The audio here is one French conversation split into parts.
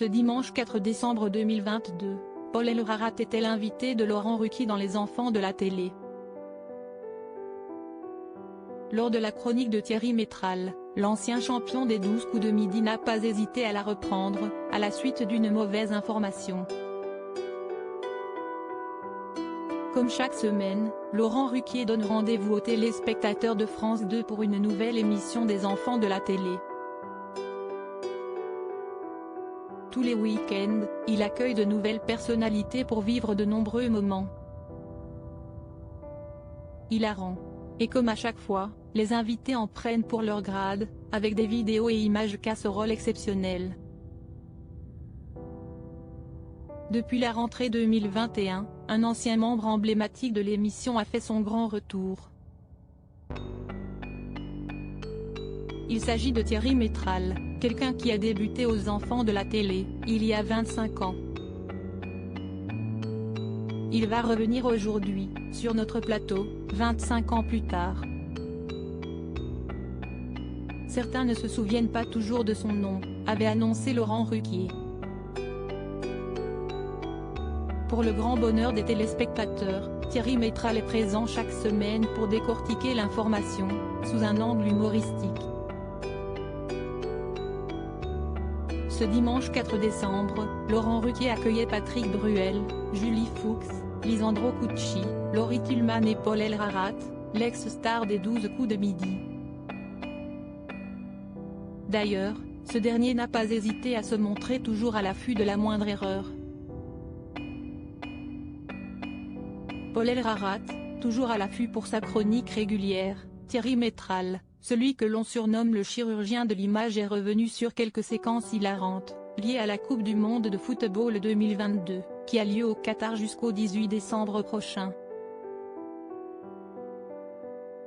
Ce dimanche 4 décembre 2022, Paul Elrarat était l'invité de Laurent Ruquier dans Les Enfants de la télé. Lors de la chronique de Thierry Métral, l'ancien champion des 12 coups de midi n'a pas hésité à la reprendre, à la suite d'une mauvaise information. Comme chaque semaine, Laurent Ruquier donne rendez-vous aux téléspectateurs de France 2 pour une nouvelle émission des Enfants de la télé. Tous les week-ends, il accueille de nouvelles personnalités pour vivre de nombreux moments hilarants. Et comme à chaque fois, les invités en prennent pour leur grade, avec des vidéos et images casseroles exceptionnelles. Depuis la rentrée 2021, un ancien membre emblématique de l'émission a fait son grand retour. Il s'agit de Thierry Métral, quelqu'un qui a débuté aux Enfants de la télé, il y a 25 ans. Il va revenir aujourd'hui, sur notre plateau, 25 ans plus tard. Certains ne se souviennent pas toujours de son nom, avait annoncé Laurent Ruquier. Pour le grand bonheur des téléspectateurs, Thierry Métral est présent chaque semaine pour décortiquer l'information, sous un angle humoristique. Ce dimanche 4 décembre, Laurent Ruquier accueillait Patrick Bruel, Julie Fuchs, Lisandro Cucci, Laurie Tillman et Paul Elrarat, l'ex-star des 12 coups de midi. D'ailleurs, ce dernier n'a pas hésité à se montrer toujours à l'affût de la moindre erreur. Paul Elrarat, toujours à l'affût pour sa chronique régulière, Thierry Métral, celui que l'on surnomme le chirurgien de l'image, est revenu sur quelques séquences hilarantes, liées à la Coupe du monde de football 2022, qui a lieu au Qatar jusqu'au 18 décembre prochain.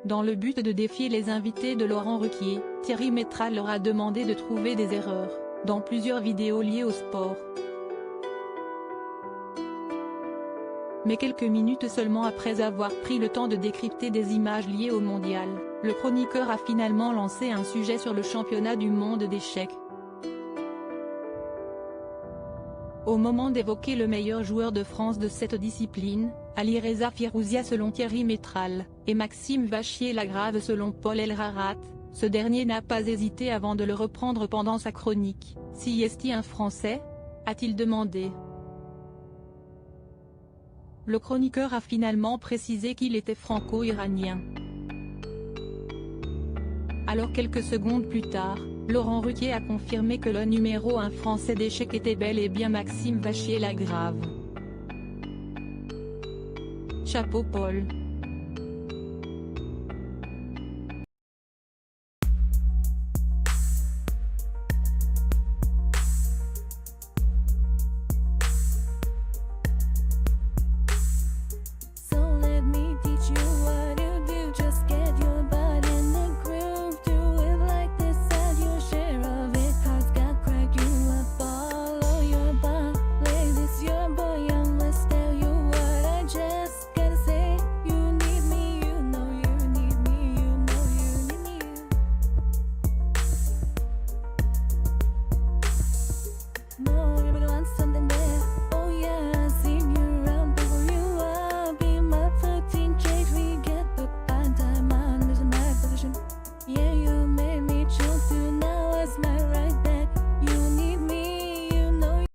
Dans le but de défier les invités de Laurent Ruquier, Thierry Métral leur a demandé de trouver des erreurs, dans plusieurs vidéos liées au sport. Mais quelques minutes seulement après avoir pris le temps de décrypter des images liées au mondial, le chroniqueur a finalement lancé un sujet sur le championnat du monde d'échecs. Au moment d'évoquer le meilleur joueur de France de cette discipline, Alireza Firouzia selon Thierry Métral, et Maxime Vachier-Lagrave selon Paul Elrarat, ce dernier n'a pas hésité avant de le reprendre pendant sa chronique. « Si est-il un Français ?» a-t-il demandé. Le chroniqueur a finalement précisé qu'il était franco-iranien. Alors quelques secondes plus tard, Laurent Ruquier a confirmé que le numéro 1 français d'échecs était bel et bien Maxime Vachier-Lagrave. Chapeau Paul.